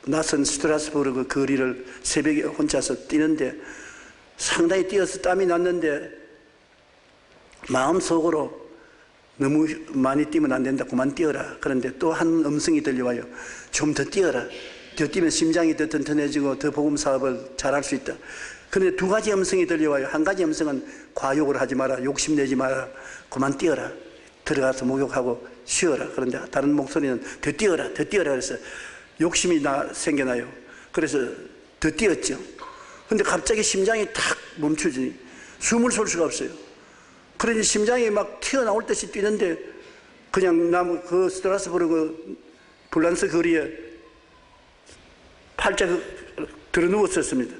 낯선 스트라스부르크 거리를 새벽에 혼자서 뛰는데 상당히 뛰어서 땀이 났는데 마음속으로 너무 많이 뛰면 안 된다. 그만 뛰어라. 그런데 또 한 음성이 들려와요. 좀 더 뛰어라. 더 뛰면 심장이 더 튼튼해지고 더 복음 사업을 잘할 수 있다. 그런데 두 가지 음성이 들려와요. 한 가지 음성은 과욕을 하지 마라. 욕심내지 마라. 그만 뛰어라. 들어가서 목욕하고 쉬어라. 그런데 다른 목소리는 더 뛰어라. 더 뛰어라. 그래서 욕심이 생겨나요. 그래서 더 뛰었죠. 근데 갑자기 심장이 탁 멈추지. 숨을 쉴 수가 없어요. 그러니 심장이 막 튀어나올 듯이 뛰는데 그냥 그 스트라스부르크 불란스 거리에 팔짝 들어 누웠었습니다.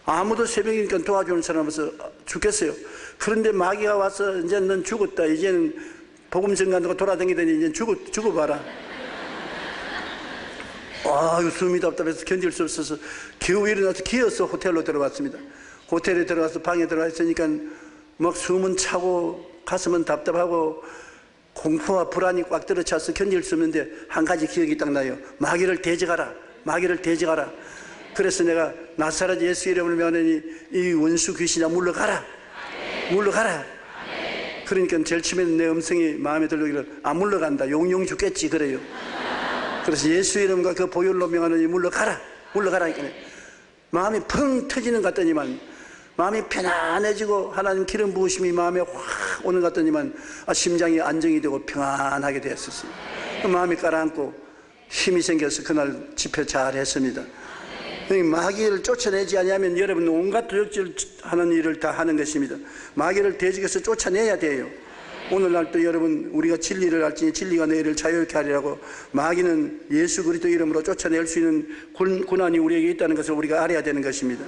아무도 새벽이니까 도와주는 사람 없어 죽겠어요. 그런데 마귀가 와서 이제 넌 죽었다. 이제는 복음 전가하고 돌아다니더니 이제 죽어봐라. 아유, 숨이 답답해서 견딜 수 없어서 겨우 일어나서 기어서 호텔로 들어왔습니다. 호텔에 들어가서 방에 들어가 있으니까 막 숨은 차고 가슴은 답답하고 공포와 불안이 꽉 들어차서 견딜 수 없는데 한 가지 기억이 딱 나요. 마귀를 대적하라. 마귀를 대적하라. 그래서 내가 나사렛 예수 이름을 명하니 이 원수 귀신아 물러가라. 물러가라. 그러니까 제일 처음에는 내 음성이 마음에 들기를 안 물러간다. 용용 죽겠지 그래요. 그래서 예수 이름과 그 보혈로 명하니 물러가라. 물러가라니까 마음이 펑 터지는 것 같더니만 마음이 편안해지고 하나님 기름 부으심이 마음에 확 오는 것 같더니만 심장이 안정이 되고 평안하게 되었었어요. 마음이 가라앉고 힘이 생겨서 그날 집회 잘 했습니다. 마귀를 쫓아내지 않으면 여러분 온갖 도적질 하는 일을 다 하는 것입니다. 마귀를 대적해서 쫓아내야 돼요. 오늘날 또 여러분 우리가 진리를 알지니 진리가 너희를 자유롭게 하리라고 마귀는 예수 그리스도 이름으로 쫓아낼 수 있는 고난이 우리에게 있다는 것을 우리가 알아야 되는 것입니다.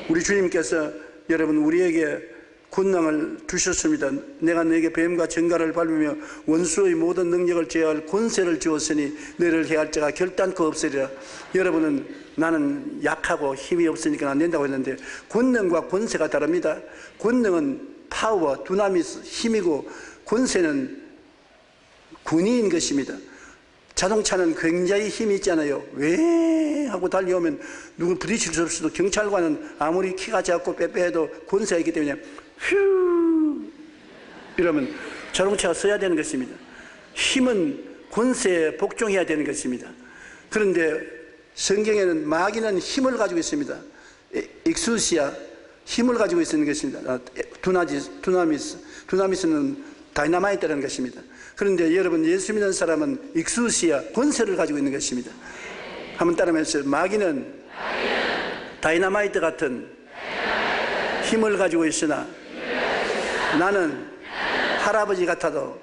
우리 주님께서 여러분 우리에게 권능을 주셨습니다. 내가 너에게 뱀과 정갈을 밟으며 원수의 모든 능력을 제어할 권세를 주었으니 너를 해할 자가 결단코 없으리라. 여러분은 나는 약하고 힘이 없으니까 안 된다고 했는데 권능과 권세가 다릅니다. 권능은 파워, 두나미스, 힘이고 권세는 군인인 것입니다. 자동차는 굉장히 힘이 있잖아요. 왜 하고 달려오면 누구 부딪힐 수 없어도 경찰관은 아무리 키가 작고 빼빼해도 권세가 있기 때문에 휴 이러면 자동차가 써야 되는 것입니다. 힘은 권세에 복종해야 되는 것입니다. 그런데 성경에는 마귀는 힘을 가지고 있습니다. 익수시아 힘을 가지고 있는 것입니다. 두나미스는 다이나마이트라는 것입니다. 그런데 여러분 예수 믿는 사람은 익수시아 권세를 가지고 있는 것입니다. 한번 따라하면서 마귀는 다이나마이트 같은 힘을 가지고 있으나 나는 할아버지 같아도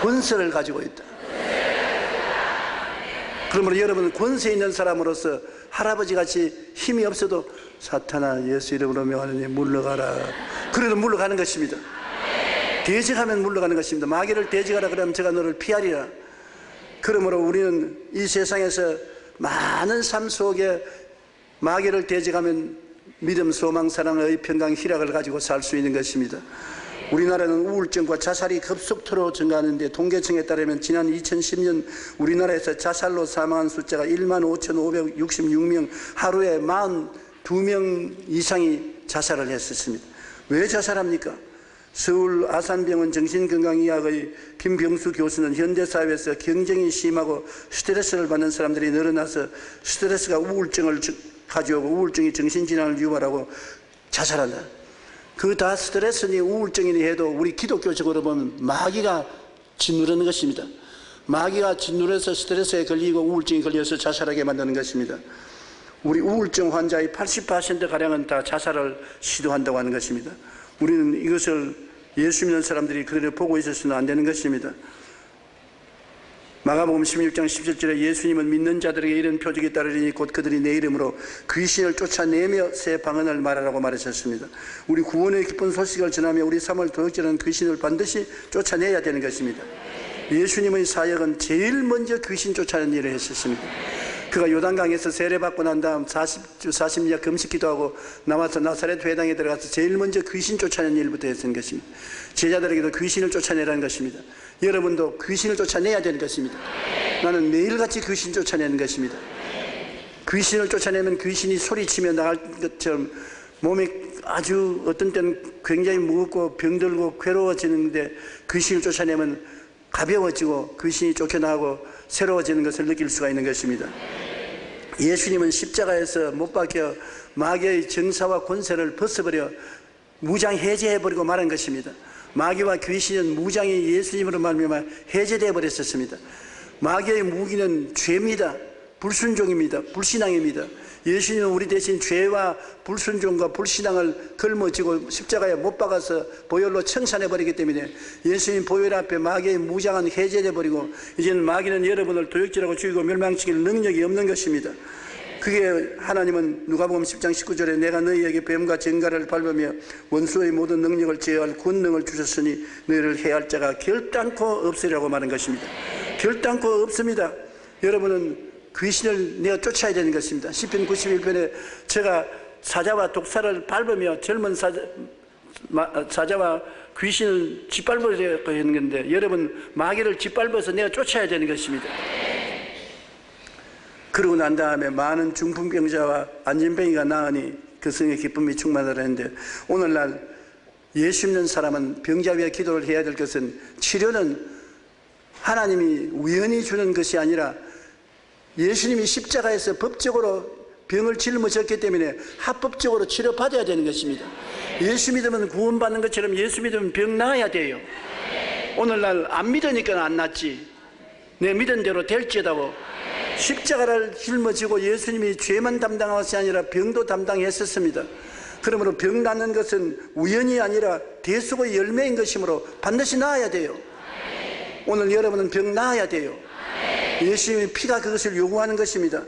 권세를 가지고 있다. 그러므로 여러분은 권세 있는 사람으로서 할아버지같이 힘이 없어도 사탄아 예수 이름으로 명하느니 물러가라. 그래도 물러가는 것입니다. 대적하면 물러가는 것입니다. 마귀를 대적하라 그러면 제가 너를 피하리라. 그러므로 우리는 이 세상에서 많은 삶 속에 마귀를 대적하면 믿음, 소망, 사랑의 평강, 희락을 가지고 살 수 있는 것입니다. 우리나라는 우울증과 자살이 급속도로 증가하는데 통계청에 따르면 지난 2010년 우리나라에서 자살로 사망한 숫자가 15,566명, 하루에 42명 이상이 자살을 했었습니다. 왜 자살합니까? 서울 아산병원 정신건강의학의 김병수 교수는 현대사회에서 경쟁이 심하고 스트레스를 받는 사람들이 늘어나서 스트레스가 우울증을 가져오고 우울증이 정신질환을 유발하고 자살한다. 그 다 스트레스니 우울증이니 해도 우리 기독교적으로 보면 마귀가 짓누르는 것입니다. 마귀가 짓누려서 스트레스에 걸리고 우울증이 걸려서 자살하게 만드는 것입니다. 우리 우울증 환자의 80%가량은 다 자살을 시도한다고 하는 것입니다. 우리는 이것을 예수 믿는 사람들이 그들을 보고 있어서는 안 되는 것입니다. 마가복음 16장 17절에 예수님은 믿는 자들에게 이런 표적이 따르리니 곧 그들이 내 이름으로 귀신을 쫓아내며 새 방언을 말하라고 말하셨습니다. 우리 구원의 기쁜 소식을 전하며 우리 삶을 도둑질하는 귀신을 반드시 쫓아내야 되는 것입니다. 예수님의 사역은 제일 먼저 귀신 쫓아내는 일을 했었습니다. 그가 요단강에서 세례받고 난 다음 40년 금식 기도하고 나와서 나사렛 회당에 들어가서 제일 먼저 귀신 쫓아내는 일부터 했던 것입니다. 제자들에게도 귀신을 쫓아내라는 것입니다. 여러분도 귀신을 쫓아내야 되는 것입니다. 나는 매일같이 귀신 쫓아내는 것입니다. 귀신을 쫓아내면 귀신이 소리치며 나갈 것처럼 몸이 아주 어떤 때는 굉장히 무겁고 병들고 괴로워지는데 귀신을 쫓아내면 가벼워지고 귀신이 쫓겨나고 새로워지는 것을 느낄 수가 있는 것입니다. 예수님은 십자가에서 못 박혀 마귀의 정사와 권세를 벗어버려 무장 해제해버리고 말한 것입니다. 마귀와 귀신은 무장이 예수님으로 말미암아 해제되어 버렸었습니다. 마귀의 무기는 죄입니다. 불순종입니다. 불신앙입니다. 예수님은 우리 대신 죄와 불순종과 불신앙을 걸머쥐고 십자가에 못 박아서 보혈로 청산해버리기 때문에 예수님 보혈 앞에 마귀의 무장은 해제돼버리고 이제는 마귀는 여러분을 도둑질하고 죽이고 멸망시킬 능력이 없는 것입니다. 그게 하나님은 누가복음 10장 19절에 내가 너희에게 뱀과 쟁갈을 밟으며 원수의 모든 능력을 제어할 권능을 주셨으니 너희를 해할 자가 결단코 없으리라고 말한 것입니다. 결단코 없습니다. 여러분은 귀신을 내어 쫓아야 되는 것입니다. 시편 91편에 제가 사자와 독사를 밟으며 젊은 사자와 귀신을 짓밟으려고 했는 건데 여러분 마귀를 짓밟아서 내어 쫓아야 되는 것입니다. 그러고 난 다음에 많은 중풍병자와 안진뱅이가 나으니 그 성의 기쁨이 충만하라 했는데 오늘날 예수 믿는 사람은 병자 위에 기도를 해야 될 것은 치료는 하나님이 우연히 주는 것이 아니라 예수님이 십자가에서 법적으로 병을 짊어졌기 때문에 합법적으로 치료받아야 되는 것입니다. 예수 믿으면 구원받는 것처럼 예수 믿으면 병 나아야 돼요. 오늘날 안 믿으니까 안 낫지 내 믿은 대로 될지라고 십자가를 짊어지고 예수님이 죄만 담당한 것이 아니라 병도 담당했었습니다. 그러므로 병 낫는 것은 우연이 아니라 대수의 열매인 것이므로 반드시 나아야 돼요. 오늘 여러분은 병 나아야 돼요. 예수님의 피가 그것을 요구하는 것입니다.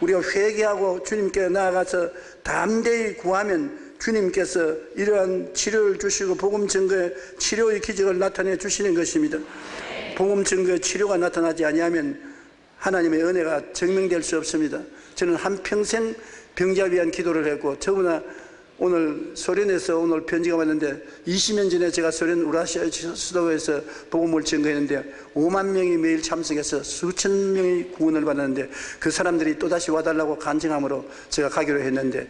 우리가 회개하고 주님께 나아가서 담대히 구하면 주님께서 이러한 치료를 주시고 복음 증거의 치료의 기적을 나타내 주시는 것입니다. 복음 증거의 치료가 나타나지 아니하면 하나님의 은혜가 증명될 수 없습니다. 저는 한평생 병자 위한 기도를 했고 저보다 오늘 소련에서 오늘 편지가 왔는데 20년 전에 제가 소련 우라시아 수도에서 복음을 증거했는데 5만 명이 매일 참석해서 수천 명이 구원을 받았는데 그 사람들이 또다시 와달라고 간증함으로 제가 가기로 했는데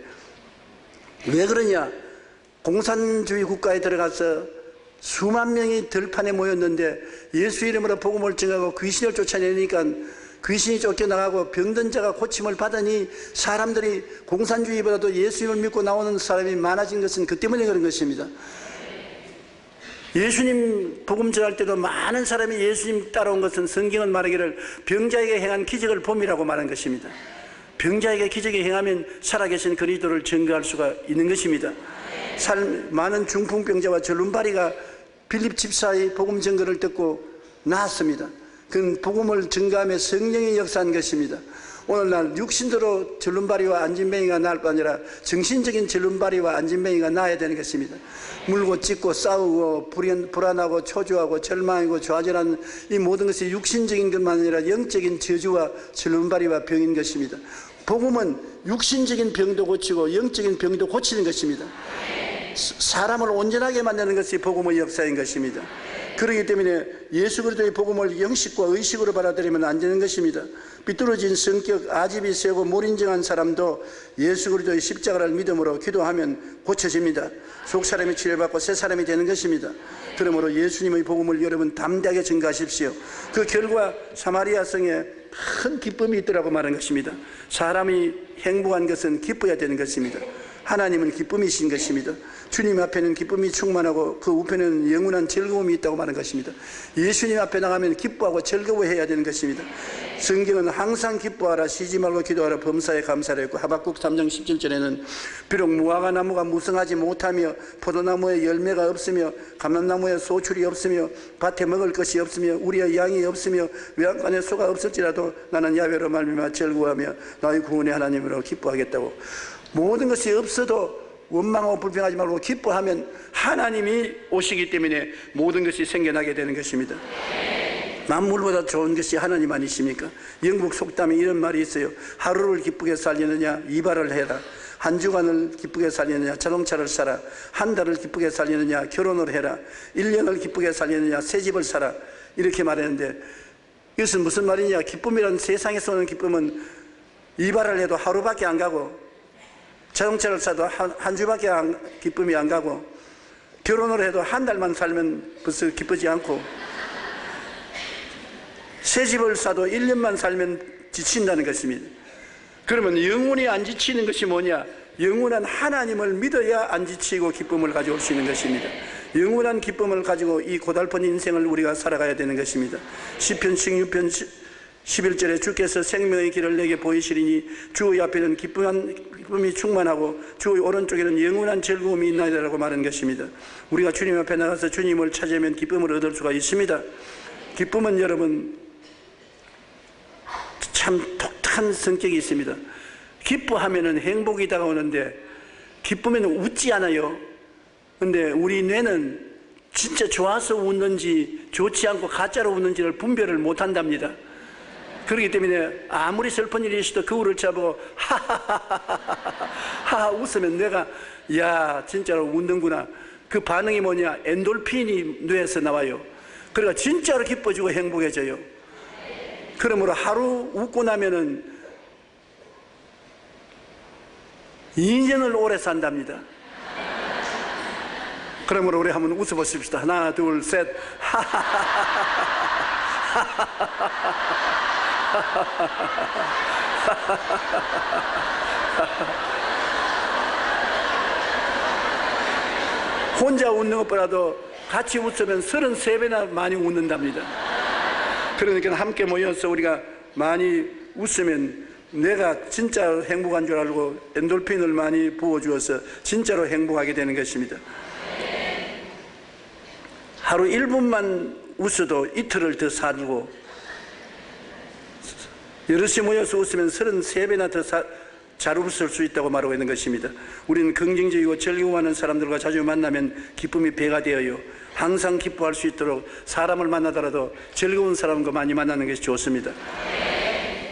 왜 그러냐? 공산주의 국가에 들어가서 수만 명이 들판에 모였는데 예수 이름으로 복음을 증거하고 귀신을 쫓아내니까 귀신이 쫓겨나가고 병든 자가 고침을 받으니 사람들이 공산주의보다도 예수님을 믿고 나오는 사람이 많아진 것은 그 때문에 그런 것입니다. 예수님 복음 전할 때도 많은 사람이 예수님 따라온 것은 성경은 말하기를 병자에게 행한 기적을 봄이라고 말한 것입니다. 병자에게 기적이 행하면 살아계신 그리스도를 증거할 수가 있는 것입니다. 많은 중풍병자와 절름발이가 빌립 집사의 복음 증거를 듣고 나았습니다. 그건 복음을 증거하며 성령이 역사한 것입니다. 오늘날 육신대로 절름발이와 안진뱅이가 나을 뿐 아니라 정신적인 절름발이와 안진뱅이가 나아야 되는 것입니다. 물고 찢고 싸우고 불안하고 초조하고 절망하고 좌절하는 이 모든 것이 육신적인 것만 아니라 영적인 저주와 절름발이와 병인 것입니다. 복음은 육신적인 병도 고치고 영적인 병도 고치는 것입니다. 사람을 온전하게 만드는 것이 복음의 역사인 것입니다. 그렇기 때문에 예수 그리스도의 복음을 영식과 의식으로 받아들이면 안 되는 것입니다. 삐뚤어진 성격, 아집이 세고 몰인정한 사람도 예수 그리스도의 십자가를 믿음으로 기도하면 고쳐집니다. 속사람이 치료받고 새 사람이 되는 것입니다. 그러므로 예수님의 복음을 여러분 담대하게 증거하십시오. 그 결과 사마리아 성에 큰 기쁨이 있더라고 말한 것입니다. 사람이 행복한 것은 기뻐야 되는 것입니다. 하나님은 기쁨이신 것입니다. 주님 앞에는 기쁨이 충만하고 그 우편에는 영원한 즐거움이 있다고 말하는 것입니다. 예수님 앞에 나가면 기뻐하고 즐거워해야 되는 것입니다. 성경은 항상 기뻐하라, 쉬지 말고 기도하라, 범사에 감사하라 했고, 하박국 3장 17절에는 비록 무화과 나무가 무성하지 못하며 포도나무에 열매가 없으며 감람나무에 소출이 없으며 밭에 먹을 것이 없으며 우리의 양이 없으며 외양간에 소가 없을지라도 나는 야훼로 말미암아 즐거워하며 나의 구원의 하나님으로 기뻐하겠다고. 모든 것이 없어도 원망하고 불평하지 말고 기뻐하면 하나님이 오시기 때문에 모든 것이 생겨나게 되는 것입니다. 만물보다 좋은 것이 하나님 아니십니까? 영국 속담에 이런 말이 있어요. 하루를 기쁘게 살리느냐 이발을 해라. 한 주간을 기쁘게 살리느냐 자동차를 사라. 한 달을 기쁘게 살리느냐 결혼을 해라. 1년을 기쁘게 살리느냐 새 집을 사라. 이렇게 말했는데 이것은 무슨 말이냐? 기쁨이란, 세상에서 오는 기쁨은 이발을 해도 하루밖에 안 가고, 자동차를 사도 한 주밖에 기쁨이 안 가고, 결혼을 해도 한 달만 살면 벌써 기쁘지 않고, 새 집을 사도 1년만 살면 지친다는 것입니다. 그러면 영원히 안 지치는 것이 뭐냐? 영원한 하나님을 믿어야 안 지치고 기쁨을 가져올 수 있는 것입니다. 영원한 기쁨을 가지고 이 고달픈 인생을 우리가 살아가야 되는 것입니다. 시편 16편 11절에 주께서 생명의 길을 내게 보이시리니 주의 앞에는 기쁨이 충만하고 주의 오른쪽에는 영원한 즐거움이 있나이다라고 말한 것입니다. 우리가 주님 앞에 나가서 주님을 찾으면 기쁨을 얻을 수가 있습니다. 기쁨은 여러분 참 독특한 성격이 있습니다. 기뻐하면 행복이 다가오는데 기쁘면 웃지 않아요. 근데 우리 뇌는 진짜 좋아서 웃는지 좋지 않고 가짜로 웃는지를 분별을 못한답니다. 그렇기 때문에 아무리 슬픈 일이 있어도 그거를 잡고 하하하하 웃으면 뇌가 야 진짜로 웃는구나. 그 반응이 뭐냐? 엔돌핀이 뇌에서 나와요. 그러니까 진짜로 기뻐지고 행복해져요. 그러므로 하루 웃고 나면은 2년을 오래 산답니다. 그러므로 우리 한번 웃어보십시다. 하나 둘 셋. 혼자 웃는 것보다도 같이 웃으면 33배나 많이 웃는답니다. 그러니까 함께 모여서 우리가 많이 웃으면 내가 진짜 행복한 줄 알고 엔돌핀을 많이 부어주어서 진짜로 행복하게 되는 것입니다. 하루 1분만 웃어도 이틀을 더 살고, 여럿이 모여서 웃으면 33배나 더 잘 웃을 수 있다고 말하고 있는 것입니다. 우리는 긍정적이고 즐거워하는 사람들과 자주 만나면 기쁨이 배가 되어요. 항상 기뻐할 수 있도록 사람을 만나더라도 즐거운 사람과 많이 만나는 것이 좋습니다.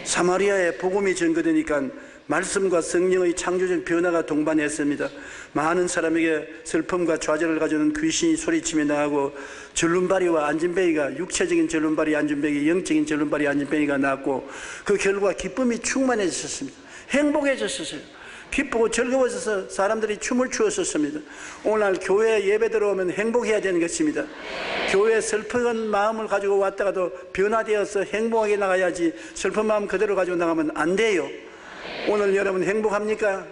사마리아에 복음이 전거되니까 말씀과 성령의 창조적 변화가 동반했습니다. 많은 사람에게 슬픔과 좌절을 가져오는 귀신이 소리치며 나가고, 절름발이와 안진뱅이가, 육체적인 절름발이 안진뱅이, 영적인 절름발이 안진뱅이가 나왔고, 그 결과 기쁨이 충만해졌습니다. 행복해졌어요. 기쁘고 즐거워져서 사람들이 춤을 추었었습니다. 오늘 교회에 예배 들어오면 행복해야 되는 것입니다. 교회에 슬픈 마음을 가지고 왔다가도 변화되어서 행복하게 나가야지, 슬픈 마음 그대로 가지고 나가면 안 돼요. 오늘 여러분 행복합니까?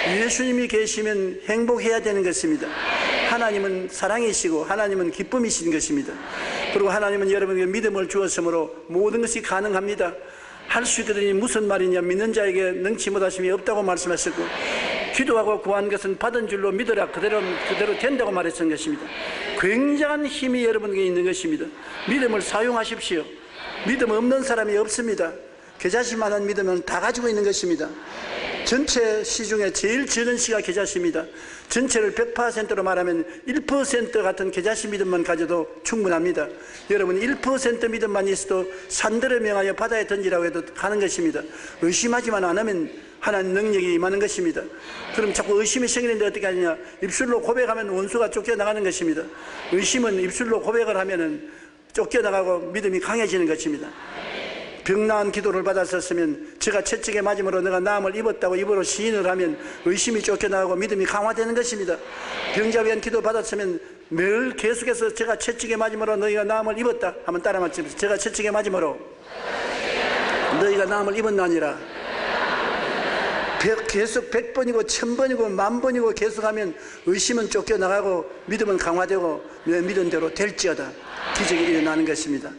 예수님이 계시면 행복해야 되는 것입니다. 하나님은 사랑이시고 하나님은 기쁨이신 것입니다. 그리고 하나님은 여러분에게 믿음을 주었으므로 모든 것이 가능합니다. 할 수 있거든요. 무슨 말이냐? 믿는 자에게 능치 못하심이 없다고 말씀하셨고, 기도하고 구한 것은 받은 줄로 믿으라, 그대로 된다고 말했던 것입니다. 굉장한 힘이 여러분에게 있는 것입니다. 믿음을 사용하십시오. 믿음 없는 사람이 없습니다. 겨자씨만한 믿음은 다 가지고 있는 것입니다. 전체 시 중에 제일 적은 시가 겨자씨입니다. 전체를 100%로 말하면 1% 같은 겨자씨 믿음만 가져도 충분합니다. 여러분 1% 믿음만 있어도 산들을 명하여 바다에 던지라고 해도 가는 것입니다. 의심하지만 않으면 하나님 능력이 임하는 것입니다. 그럼 자꾸 의심이 생기는데 어떻게 하느냐? 입술로 고백하면 원수가 쫓겨나가는 것입니다. 의심은 입술로 고백을 하면 쫓겨나가고 믿음이 강해지는 것입니다. 병나은 기도를 받았었으면 제가 채찍에 맞음으로 내가 나음을 입었다고 입으로 시인을 하면 의심이 쫓겨나가고 믿음이 강화되는 것입니다. 병자 위한 기도 받았으면 늘 계속해서 제가 채찍에 맞음으로 너희가 나음을 입었다 하면 따라 맞습니다. 제가 채찍에 맞음으로 너희가 나음을 입었나니라. 계속 100번이고 1000번이고 10,000번이고 계속하면 의심은 쫓겨나가고 믿음은 강화되고 믿은 대로 될지어다 기적이 일어나는 것입니다.